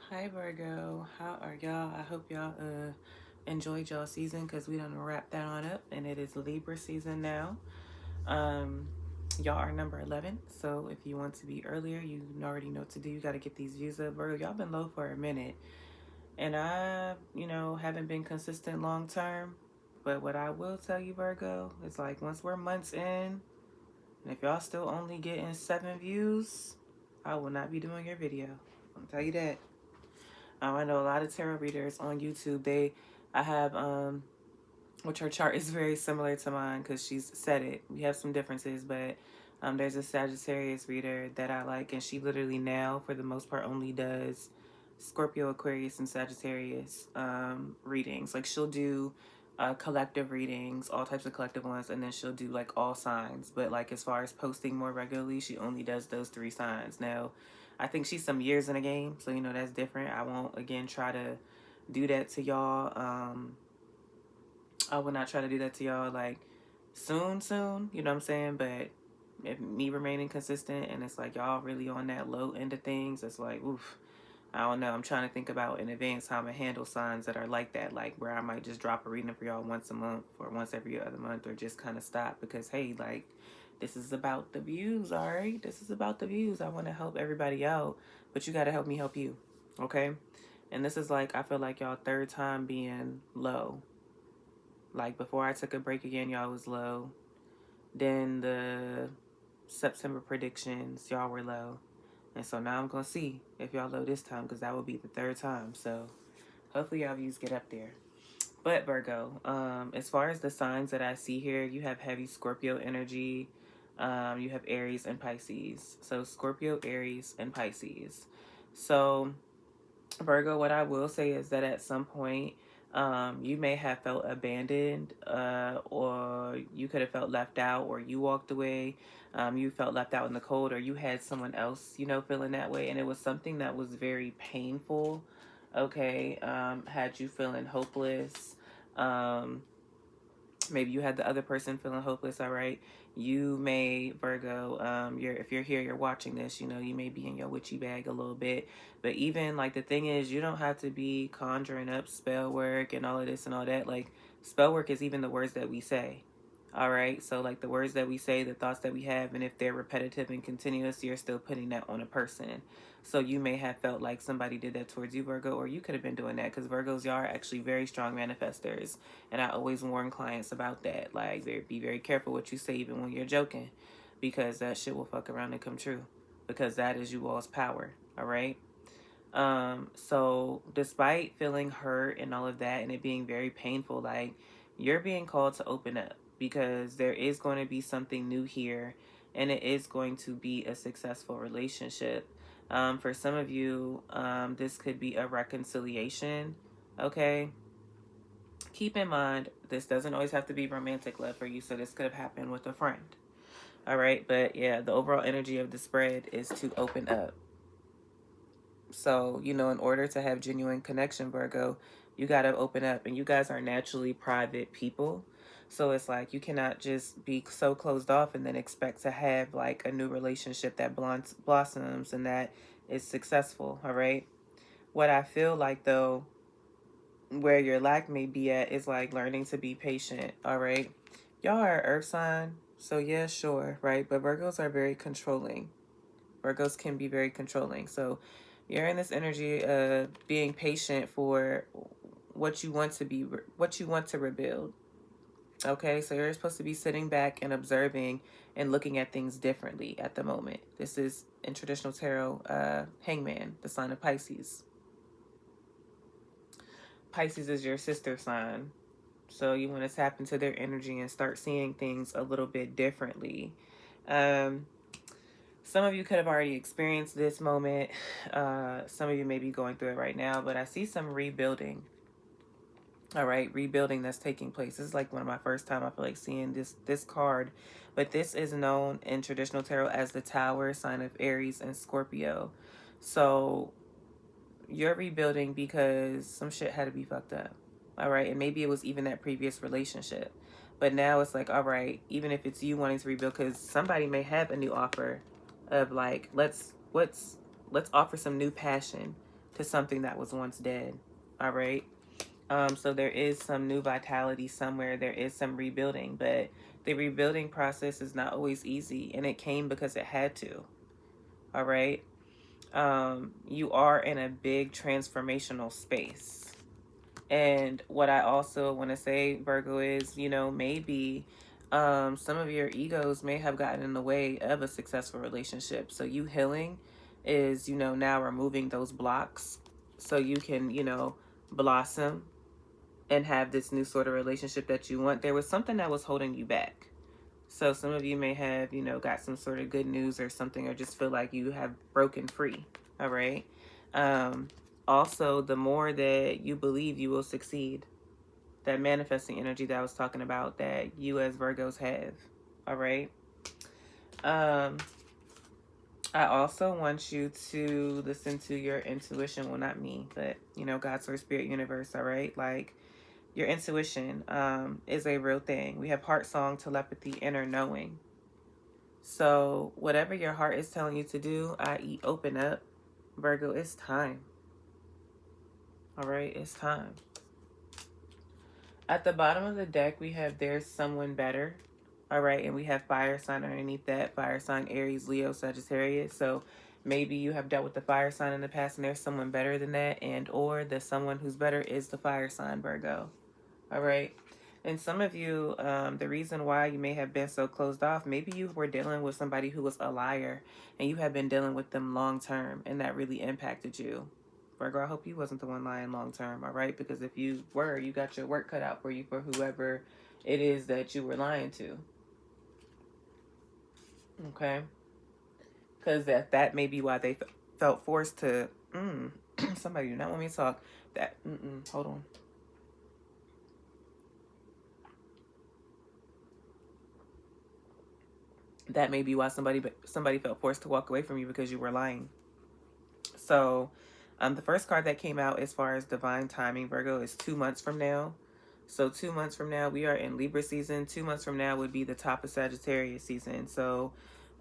Hi Virgo, how are y'all? I hope y'all enjoyed y'all season because we done wrap that on up and it is Libra season now. Um y'all are number 11, so if you want to be earlier, you already know what to do. You got to get these views up. Virgo, y'all been low for a minute and I haven't been consistent long term, but what I will tell you, Virgo, is like once we're months in, and if y'all still only getting 7 views, I will not be doing your video. I'll tell you that. I know a lot of tarot readers on YouTube. I have, which her chart is very similar to mine because she's said it. We have some differences, but there's a Sagittarius reader that I like, and she literally now, for the most part, only does Scorpio, Aquarius, and Sagittarius readings. Like she'll do collective readings, all types of collective ones, and then she'll do like all signs. But like as far as posting more regularly, she only does those 3 signs. Now, I think she's some years in the game, so that's different. I won't again try to do that to y'all. I will not try to do that to y'all like soon, you know what I'm saying? But if me remaining consistent and it's like y'all really on that low end of things, it's like, oof, I don't know. I'm trying to think about in advance how I'm gonna handle signs that are like that, like where I might just drop a reading for y'all once a month or once every other month or just kind of stop because, hey, like, this is about the views, all right? This is about the views. I want to help everybody out, but you got to help me help you, okay? And this is like, I feel like y'all third time being low. Like before I took a break again, y'all was low. Then the September predictions, y'all were low. And so now I'm going to see if y'all low this time because that will be the third time. So hopefully y'all views get up there. But Virgo, as far as the signs that I see here, you have heavy Scorpio energy. You have Aries and Pisces. So Scorpio, Aries, and Pisces. So Virgo, what I will say is that at some point, you may have felt abandoned, or you could have felt left out, or you walked away. You felt left out in the cold, or you had someone else, feeling that way, and it was something that was very painful. Okay, had you feeling hopeless. Um, Maybe you had the other person feeling hopeless. All right, you may, Virgo, if you're here, you're watching this, you may be in your witchy bag a little bit. But even like the thing is, you don't have to be conjuring up spell work and all of this and all that. Like spell work is even the words that we say. All right, so like the words that we say, the thoughts that we have, and if they're repetitive and continuous, you're still putting that on a person. So you may have felt like somebody did that towards you, Virgo, or you could have been doing that because Virgos, y'all are actually very strong manifestors. And I always warn clients about that. Like, be very careful what you say, even when you're joking, because that shit will fuck around and come true. Because that is you all's power. All right. So despite feeling hurt and all of that, and it being very painful, like you're being called to open up because there is going to be something new here, and it is going to be a successful relationship. For some of you, this could be a reconciliation. Okay, keep in mind, this doesn't always have to be romantic love for you. So this could have happened with a friend. All right. But yeah, the overall energy of the spread is to open up. So, in order to have genuine connection, Virgo, you got to open up. And you guys are naturally private people. So it's like you cannot just be so closed off and then expect to have like a new relationship that blossoms and that is successful. All right. What I feel like though, where your lack may be at is like learning to be patient. All right. Y'all are earth sign. So yeah, sure. Right. But Virgos are very controlling. Virgos can be very controlling. So you're in this energy of being patient for what you want to be, what you want to rebuild. Okay, so you're supposed to be sitting back and observing and looking at things differently at the moment. This is in traditional tarot, Hangman, the sign of Pisces. Pisces is your sister sign. So you want to tap into their energy and start seeing things a little bit differently. Some of you could have already experienced this moment. Some of you may be going through it right now, but I see some rebuilding. All right, rebuilding that's taking place. This is like one of my first time I feel like seeing this card, but this is known in traditional tarot as the Tower, sign of Aries and Scorpio. So you're rebuilding because some shit had to be fucked up. All right, and maybe it was even that previous relationship, but now it's like, all right, even if it's you wanting to rebuild, because somebody may have a new offer of like, let's offer some new passion to something that was once dead. All right. So there is some new vitality somewhere. There is some rebuilding, but the rebuilding process is not always easy, and it came because it had to. All right. You are in a big transformational space. And what I also want to say, Virgo, is, maybe some of your egos may have gotten in the way of a successful relationship. So you healing is, now removing those blocks so you can, blossom and have this new sort of relationship that you want. There was something that was holding you back. So some of you may have, got some sort of good news or something, or just feel like you have broken free. All right. Also, the more that you believe, you will succeed. That manifesting energy that I was talking about that you as Virgos have. All right. I also want you to listen to your intuition. Well, not me, but, God, Source, Spirit, Universe. All right. Like, your intuition is a real thing. We have heart song, telepathy, inner knowing. So whatever your heart is telling you to do, i.e. open up, Virgo, it's time. All right, it's time. At the bottom of the deck, we have there's someone better. All right, and we have fire sign underneath that. Fire sign, Aries, Leo, Sagittarius. So maybe you have dealt with the fire sign in the past and there's someone better than that, and or the someone who's better is the fire sign, Virgo. All right. And some of you, the reason why you may have been so closed off, maybe you were dealing with somebody who was a liar and you have been dealing with them long term and that really impacted you. Virgo, I hope you wasn't the one lying long term, all right? Because if you were, you got your work cut out for you for whoever it is that you were lying to. Okay? Because that may be why they felt forced to, somebody do not want me to talk. Hold on. That may be why somebody felt forced to walk away from you, because you were lying. So the first card that came out as far as divine timing, Virgo, is 2 months from now. So 2 months from now, we are in Libra season. 2 months from now would be the top of Sagittarius season. So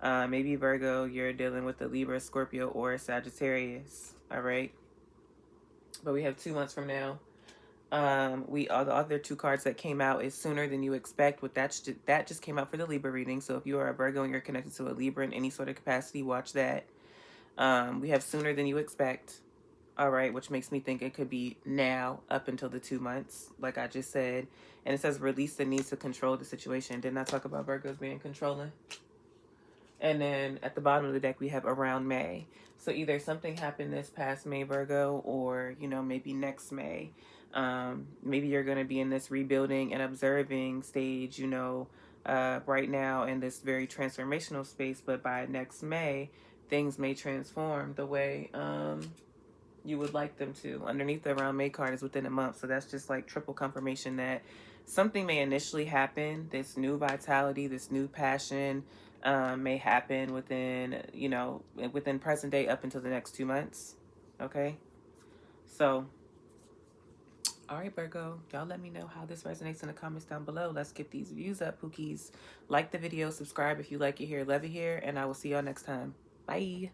maybe, Virgo, you're dealing with the Libra, Scorpio, or Sagittarius. All right. But we have 2 months from now. The other two cards that came out is Sooner Than You Expect. That just came out for the Libra reading. So if you are a Virgo and you're connected to a Libra in any sort of capacity, watch that. We have Sooner Than You Expect. All right, which makes me think it could be now up until the 2 months, like I just said. And it says release the need to control the situation. Didn't I talk about Virgos being controlling? And then at the bottom of the deck, we have around May. So either something happened this past May, Virgo, or, maybe next May. Maybe you're going to be in this rebuilding and observing stage, right now in this very transformational space. But by next May, things may transform the way you would like them to. Underneath the around May card is within a month. So that's just like triple confirmation that something may initially happen. This new vitality, this new passion may happen within, within present day up until the next 2 months. Okay. So, all right, Virgo, y'all let me know how this resonates in the comments down below. Let's get these views up, Pookies. Like the video, subscribe if you like it here, love it here, and I will see y'all next time. Bye.